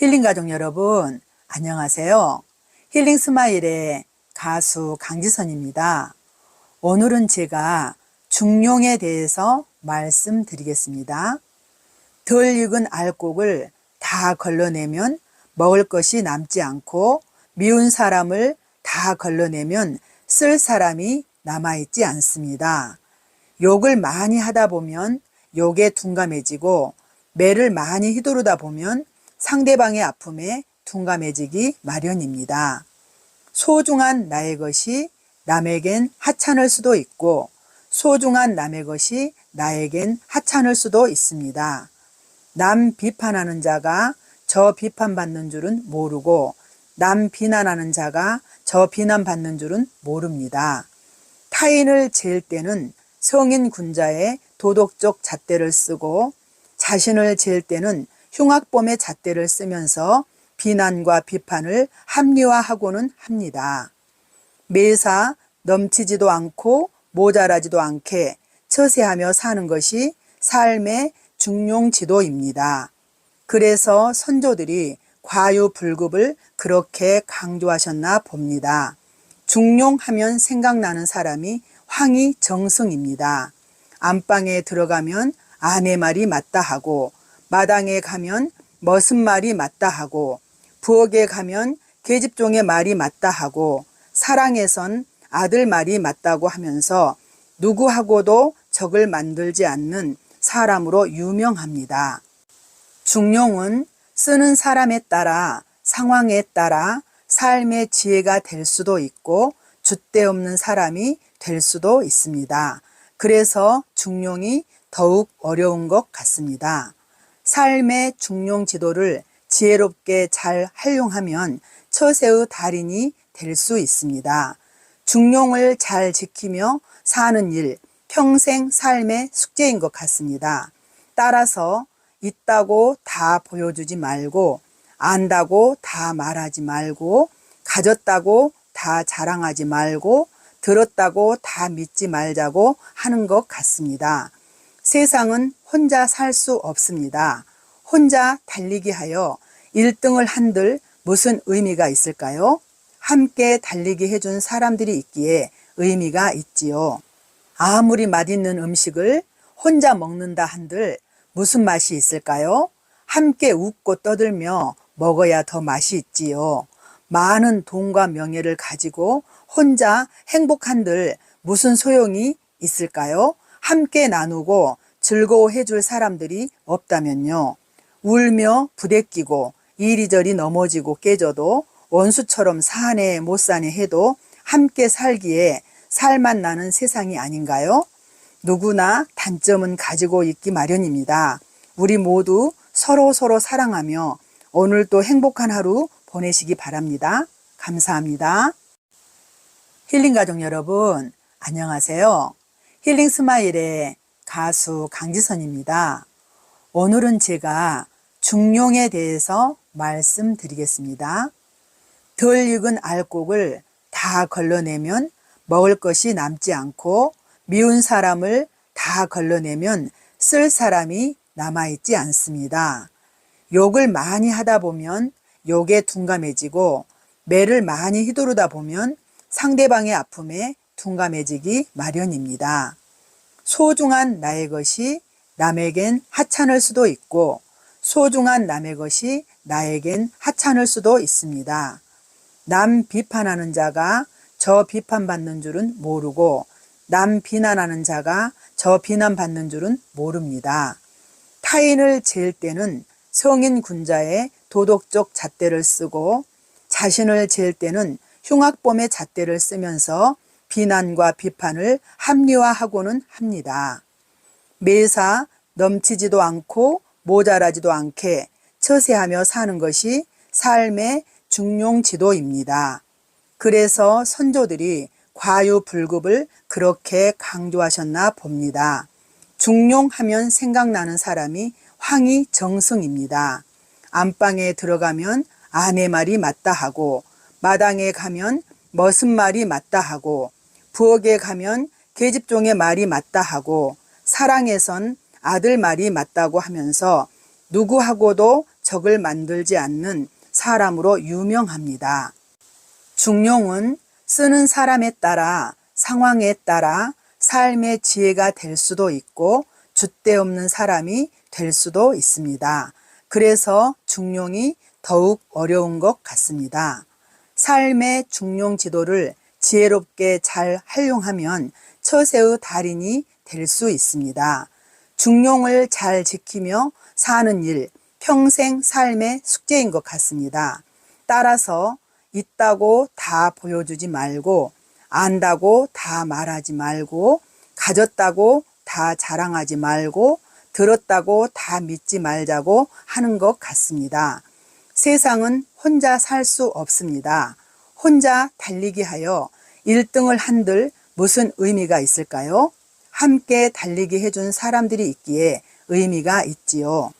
힐링 가족 여러분, 안녕하세요. 힐링 스마일의 가수 강지선입니다. 오늘은 제가 중용에 대해서 말씀드리겠습니다. 덜 익은 알곡을 다 걸러내면 먹을 것이 남지 않고 미운 사람을 다 걸러내면 쓸 사람이 남아있지 않습니다. 욕을 많이 하다 보면 욕에 둔감해지고 매를 많이 휘두르다 보면 상대방의 아픔에 둔감해지기 마련입니다. 소중한 나의 것이 남에겐 하찮을 수도 있고 소중한 남의 것이 나에겐 하찮을 수도 있습니다. 남 비판하는 자가 저 비판받는 줄은 모르고 남 비난하는 자가 저 비난받는 줄은 모릅니다. 타인을 잴 때는 성인 군자의 도덕적 잣대를 쓰고 자신을 잴 때는 흉악범의 잣대를 쓰면서 비난과 비판을 합리화하고는 합니다. 매사 넘치지도 않고 모자라지도 않게 처세하며 사는 것이 삶의 중용지도입니다. 그래서 선조들이 과유불급을 그렇게 강조하셨나 봅니다. 중용하면 생각나는 사람이 황희정승입니다. 안방에 들어가면 아내 말이 맞다 하고 마당에 가면 머슴 말이 맞다 하고 부엌에 가면 계집종의 말이 맞다 하고 사랑에선 아들 말이 맞다고 하면서 누구하고도 적을 만들지 않는 사람으로 유명합니다. 중용은 쓰는 사람에 따라 상황에 따라 삶의 지혜가 될 수도 있고 줏대 없는 사람이 될 수도 있습니다. 그래서 중용이 더욱 어려운 것 같습니다. 삶의 중용 지도를 지혜롭게 잘 활용하면 처세의 달인이 될 수 있습니다. 중용을 잘 지키며 사는 일, 평생 삶의 숙제인 것 같습니다. 따라서 있다고 다 보여주지 말고 안다고 다 말하지 말고 가졌다고 다 자랑하지 말고 들었다고 다 믿지 말자고 하는 것 같습니다. 세상은 혼자 살 수 없습니다. 혼자 달리기 하여 1등을 한들 무슨 의미가 있을까요? 함께 달리기 해준 사람들이 있기에 의미가 있지요. 아무리 맛있는 음식을 혼자 먹는다 한들 무슨 맛이 있을까요? 함께 웃고 떠들며 먹어야 더 맛이 있지요. 많은 돈과 명예를 가지고 혼자 행복한들 무슨 소용이 있을까요? 함께 나누고 즐거워해 줄 사람들이 없다면요. 울며 부대끼고 이리저리 넘어지고 깨져도 원수처럼 사네 못 사네 해도 함께 살기에 살맛 나는 세상이 아닌가요? 누구나 단점은 가지고 있기 마련입니다. 우리 모두 서로 사랑하며 오늘도 행복한 하루 보내시기 바랍니다. 감사합니다. 힐링 가족 여러분, 안녕하세요. 힐링 스마일의 가수 강지선입니다. 오늘은 제가 중용에 대해서 말씀드리겠습니다. 덜 익은 알곡을 다 걸러내면 먹을 것이 남지 않고 미운 사람을 다 걸러내면 쓸 사람이 남아있지 않습니다. 욕을 많이 하다 보면 욕에 둔감해지고 매를 많이 휘두르다 보면 상대방의 아픔에 둔감해지기 마련입니다. 소중한 나의 것이 남에겐 하찮을 수도 있고 소중한 남의 것이 나에겐 하찮을 수도 있습니다. 남 비판하는 자가 저 비판받는 줄은 모르고 남 비난하는 자가 저 비난받는 줄은 모릅니다. 타인을 잴 때는 성인 군자의 도덕적 잣대를 쓰고 자신을 잴 때는 흉악범의 잣대를 쓰면서 비난과 비판을 합리화하고는 합니다. 매사 넘치지도 않고 모자라지도 않게 처세하며 사는 것이 삶의 중용지도입니다. 그래서 선조들이 과유불급을 그렇게 강조하셨나 봅니다. 중용하면 생각나는 사람이 황희정승입니다. 안방에 들어가면 아내 말이 맞다 하고 마당에 가면 머슴 말이 맞다 하고 부엌에 가면 계집종의 말이 맞다 하고 사랑에선 아들 말이 맞다고 하면서 누구하고도 적을 만들지 않는 사람으로 유명합니다. 중용은 쓰는 사람에 따라 상황에 따라 삶의 지혜가 될 수도 있고 줏대 없는 사람이 될 수도 있습니다. 그래서 중용이 더욱 어려운 것 같습니다. 삶의 중용 지도를 지혜롭게 잘 활용하면 처세의 달인이 될 수 있습니다. 중용을 잘 지키며 사는 일, 평생 삶의 숙제인 것 같습니다. 따라서 있다고 다 보여주지 말고, 안다고 다 말하지 말고, 가졌다고 다 자랑하지 말고, 들었다고 다 믿지 말자고 하는 것 같습니다. 세상은 혼자 살 수 없습니다. 혼자 달리기 하여 1등을 한들 무슨 의미가 있을까요? 함께 달리기 해준 사람들이 있기에 의미가 있지요.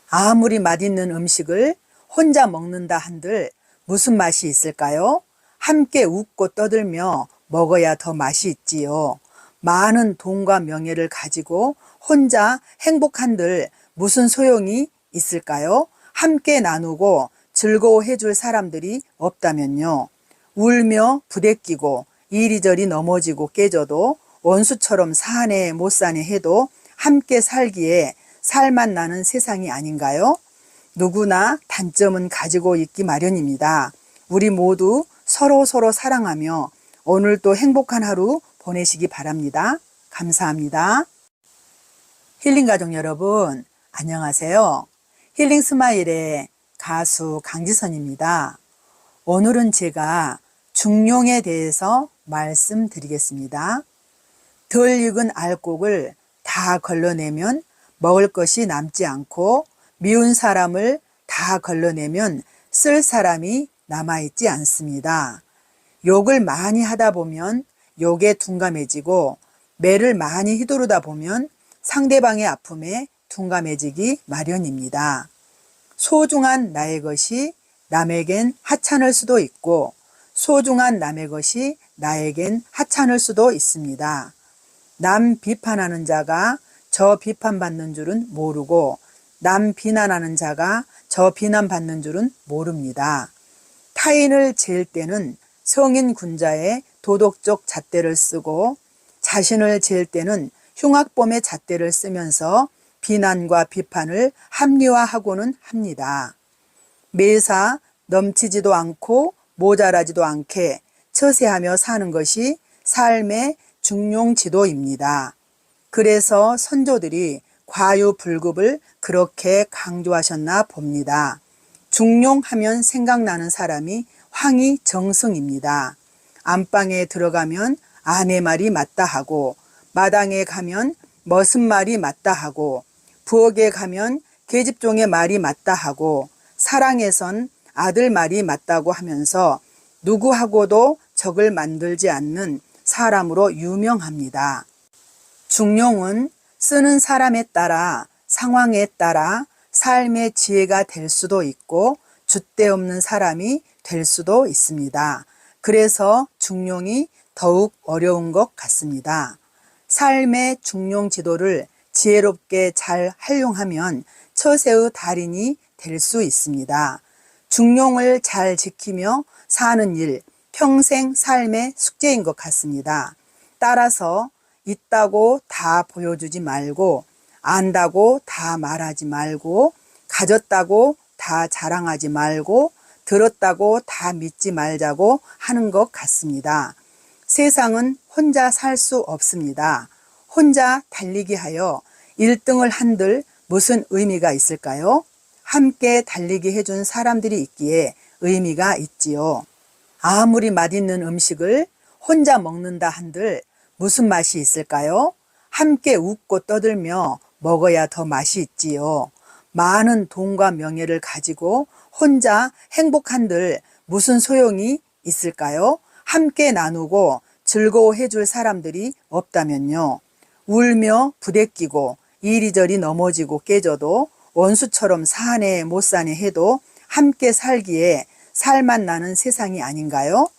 아무리 맛있는 음식을 혼자 먹는다 한들 무슨 맛이 있을까요? 함께 웃고 떠들며 먹어야 더 맛이 있지요. 많은 돈과 명예를 가지고 혼자 행복한들 무슨 소용이 있을까요? 함께 나누고 즐거워해 줄 사람들이 없다면요. 울며 부대끼고 이리저리 넘어지고 깨져도 원수처럼 사네 못 사네 해도 함께 살기에 살맛 나는 세상이 아닌가요? 누구나 단점은 가지고 있기 마련입니다. 우리 모두 서로 사랑하며 오늘도 행복한 하루 보내시기 바랍니다. 감사합니다. 힐링가족 여러분, 안녕하세요. 힐링스마일의 가수 강지선입니다. 오늘은 제가 중용에 대해서 말씀드리겠습니다. 덜 익은 알곡을 다 걸러내면 먹을 것이 남지 않고 미운 사람을 다 걸러내면 쓸 사람이 남아있지 않습니다. 욕을 많이 하다 보면 욕에 둔감해지고 매를 많이 휘두르다 보면 상대방의 아픔에 둔감해지기 마련입니다. 소중한 나의 것이 남에겐 하찮을 수도 있고 소중한 남의 것이 나에겐 하찮을 수도 있습니다. 남 비판하는 자가 저 비판받는 줄은 모르고 남 비난하는 자가 저 비난받는 줄은 모릅니다. 타인을 잴 때는 성인 군자의 도덕적 잣대를 쓰고 자신을 잴 때는 흉악범의 잣대를 쓰면서 비난과 비판을 합리화하고는 합니다. 매사 넘치지도 않고 모자라지도 않게 처세하며 사는 것이 삶의 중용지도입니다. 그래서 선조들이 과유불급을 그렇게 강조하셨나 봅니다. 중용하면 생각나는 사람이 황희정승입니다. 안방에 들어가면 아내 말이 맞다 하고 마당에 가면 머슴 말이 맞다 하고 부엌에 가면 계집종의 말이 맞다 하고 사랑에선 아들 말이 맞다고 하면서 누구하고도 적을 만들지 않는 사람으로 유명합니다. 중용은 쓰는 사람에 따라 상황에 따라 삶의 지혜가 될 수도 있고 줏대 없는 사람이 될 수도 있습니다. 그래서 중용이 더욱 어려운 것 같습니다. 삶의 중용 지도를 지혜롭게 잘 활용하면 처세의 달인이 될 수 있습니다. 중용을 잘 지키며 사는 일, 평생 삶의 숙제인 것 같습니다. 따라서 있다고 다 보여주지 말고 안다고 다 말하지 말고 가졌다고 다 자랑하지 말고 들었다고 다 믿지 말자고 하는 것 같습니다. 세상은 혼자 살 수 없습니다. 혼자 달리기 하여 1등을 한들 무슨 의미가 있을까요? 함께 달리기 해준 사람들이 있기에 의미가 있지요. 아무리 맛있는 음식을 혼자 먹는다 한들 무슨 맛이 있을까요? 함께 웃고 떠들며 먹어야 더 맛이 있지요. 많은 돈과 명예를 가지고 혼자 행복한들 무슨 소용이 있을까요? 함께 나누고 즐거워해 줄 사람들이 없다면요. 울며 부대끼고 이리저리 넘어지고 깨져도 원수처럼 사네 못 사네 해도 함께 살기에 살맛 나는 세상이 아닌가요?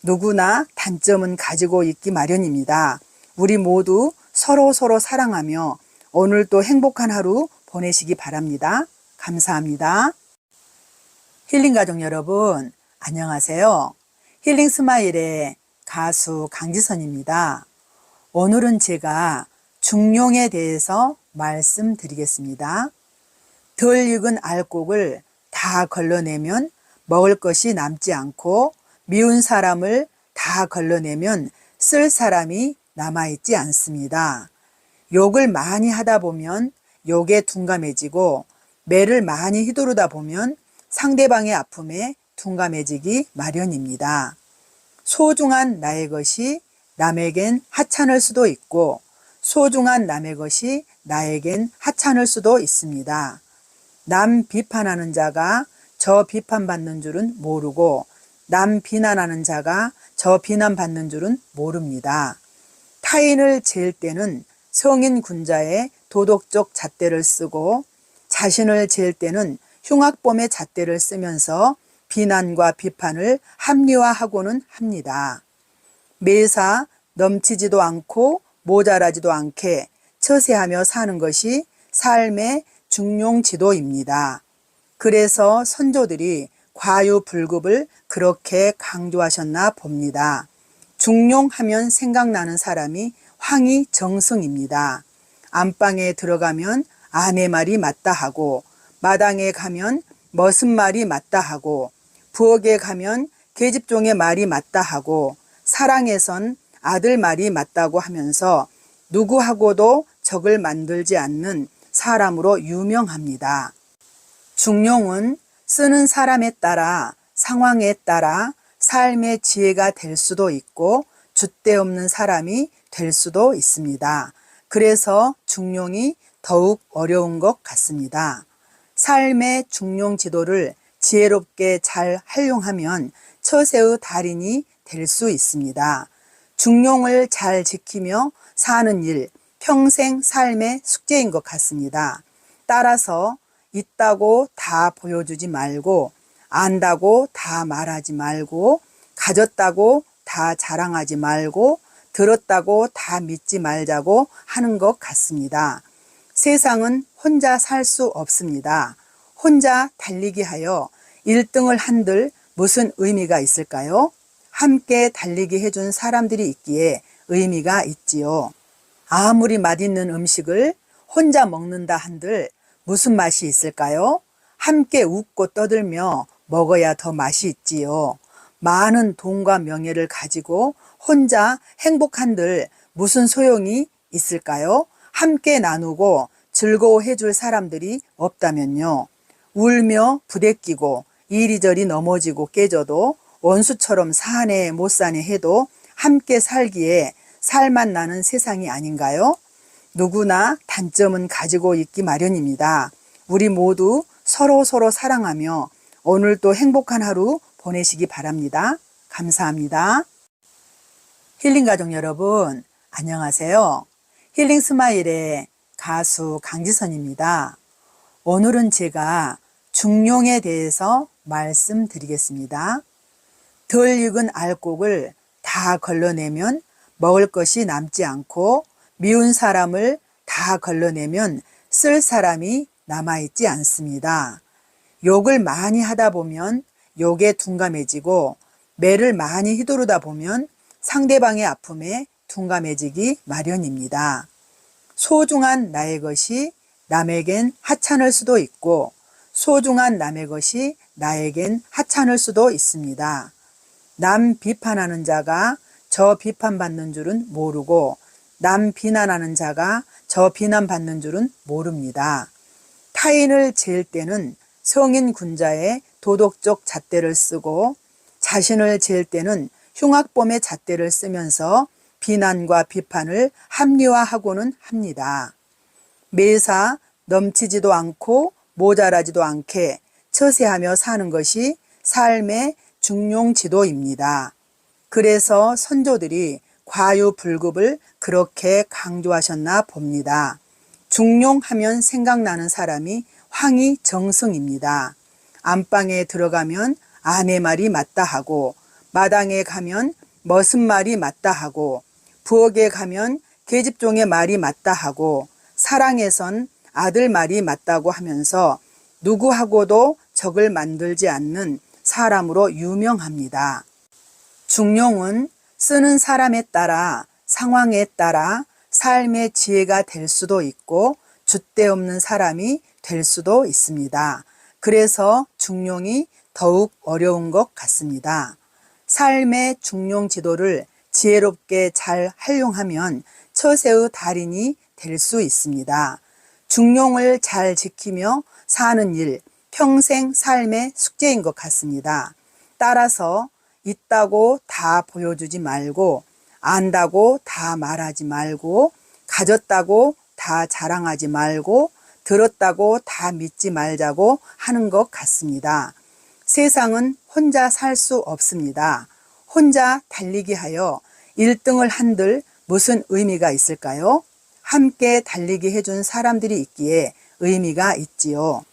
누구나 단점은 가지고 있기 마련입니다. 우리 모두 서로 사랑하며 오늘도 행복한 하루 보내시기 바랍니다. 감사합니다. 힐링 가족 여러분, 안녕하세요. 힐링 스마일의 가수 강지선입니다. 오늘은 제가 중용에 대해서 말씀드리겠습니다. 덜 익은 알곡을 다 걸러내면 먹을 것이 남지 않고 미운 사람을 다 걸러내면 쓸 사람이 남아있지 않습니다. 욕을 많이 하다 보면 욕에 둔감해지고 매를 많이 휘두르다 보면 상대방의 아픔에 둔감해지기 마련입니다. 소중한 나의 것이 남에겐 하찮을 수도 있고 소중한 남의 것이 나에겐 하찮을 수도 있습니다. 남 비판하는 자가 저 비판받는 줄은 모르고 남 비난하는 자가 저 비난받는 줄은 모릅니다. 타인을 잴 때는 성인 군자의 도덕적 잣대를 쓰고 자신을 잴 때는 흉악범의 잣대를 쓰면서 비난과 비판을 합리화하고는 합니다. 매사 넘치지도 않고 모자라지도 않게 처세하며 사는 것이 삶의 중용지도입니다. 그래서 선조들이 과유불급을 그렇게 강조하셨나 봅니다. 중용하면 생각나는 사람이 황희정승입니다. 안방에 들어가면 아내 말이 맞다 하고 마당에 가면 머슴 말이 맞다 하고 부엌에 가면 계집종의 말이 맞다 하고 사랑에선 아들 말이 맞다고 하면서 누구하고도 적을 만들지 않는 사람으로 유명합니다. 중용은 쓰는 사람에 따라 상황에 따라 삶의 지혜가 될 수도 있고 줏대 없는 사람이 될 수도 있습니다. 그래서 중용이 더욱 어려운 것 같습니다. 삶의 중용 지도를 지혜롭게 잘 활용하면 처세의 달인이 될 수 있습니다. 중용을 잘 지키며 사는 일, 평생 삶의 숙제인 것 같습니다. 따라서 있다고 다 보여주지 말고 안다고 다 말하지 말고 가졌다고 다 자랑하지 말고 들었다고 다 믿지 말자고 하는 것 같습니다. 세상은 혼자 살 수 없습니다. 혼자 달리기 하여 1등을 한들 무슨 의미가 있을까요? 함께 달리기 해준 사람들이 있기에 의미가 있지요. 아무리 맛있는 음식을 혼자 먹는다 한들 무슨 맛이 있을까요? 함께 웃고 떠들며 먹어야 더 맛이 있지요. 많은 돈과 명예를 가지고 혼자 행복한들 무슨 소용이 있을까요? 함께 나누고 즐거워해 줄 사람들이 없다면요. 울며 부대끼고 이리저리 넘어지고 깨져도 원수처럼 사네 못 사네 해도 함께 살기에 살맛 나는 세상이 아닌가요? 누구나 단점은 가지고 있기 마련입니다. 우리 모두 서로 사랑하며 오늘도 행복한 하루 보내시기 바랍니다. 감사합니다. 힐링 가족 여러분, 안녕하세요. 힐링 스마일의 가수 강지선입니다. 오늘은 제가 중용에 대해서 말씀드리겠습니다. 덜 익은 알곡을 다 걸러내면 먹을 것이 남지 않고 미운 사람을 다 걸러내면 쓸 사람이 남아있지 않습니다. 욕을 많이 하다 보면 욕에 둔감해지고 매를 많이 휘두르다 보면 상대방의 아픔에 둔감해지기 마련입니다. 소중한 나의 것이 남에겐 하찮을 수도 있고 소중한 남의 것이 나에겐 하찮을 수도 있습니다. 남 비판하는 자가 저 비판받는 줄은 모르고 남 비난하는 자가 저 비난받는 줄은 모릅니다. 타인을 잴 때는 성인 군자의 도덕적 잣대를 쓰고 자신을 잴 때는 흉악범의 잣대를 쓰면서 비난과 비판을 합리화하고는 합니다. 매사 넘치지도 않고 모자라지도 않게 처세하며 사는 것이 삶의 중용지도입니다. 그래서 선조들이 과유불급을 그렇게 강조하셨나 봅니다. 중용하면 생각나는 사람이 황희정승입니다. 안방에 들어가면 아내 말이 맞다 하고 마당에 가면 머슴 말이 맞다 하고 부엌에 가면 계집종의 말이 맞다 하고 사랑에선 아들 말이 맞다고 하면서 누구하고도 적을 만들지 않는 사람으로 유명합니다. 중용은 쓰는 사람에 따라 상황에 따라 삶의 지혜가 될 수도 있고 줏대없는 사람이 될 수도 있습니다. 그래서 중용이 더욱 어려운 것 같습니다. 삶의 중용 지도를 지혜롭게 잘 활용하면 처세의 달인이 될 수 있습니다. 중용을 잘 지키며 사는 일, 평생 삶의 숙제인 것 같습니다. 따라서 있다고 다 보여주지 말고, 안다고 다 말하지 말고, 가졌다고 다 자랑하지 말고, 들었다고 다 믿지 말자고 하는 것 같습니다. 세상은 혼자 살 수 없습니다. 혼자 달리기 하여 1등을 한들 무슨 의미가 있을까요? 함께 달리기 해준 사람들이 있기에 의미가 있지요.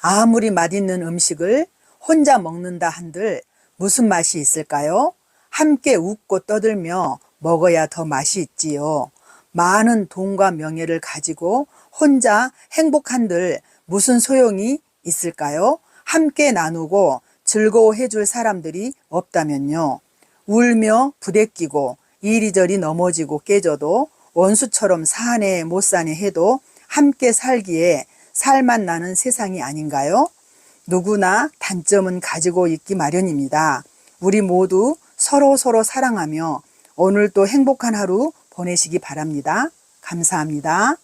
아무리 맛있는 음식을 혼자 먹는다 한들 무슨 맛이 있을까요? 함께 웃고 떠들며 먹어야 더 맛이 있지요. 많은 돈과 명예를 가지고 혼자 행복한들 무슨 소용이 있을까요? 함께 나누고 즐거워해 줄 사람들이 없다면요. 울며 부대끼고 이리저리 넘어지고 깨져도 원수처럼 사네 못 사네 해도 함께 살기에 살맛 나는 세상이 아닌가요? 누구나 단점은 가지고 있기 마련입니다. 우리 모두 서로 사랑하며 오늘도 행복한 하루 보내시기 바랍니다. 감사합니다.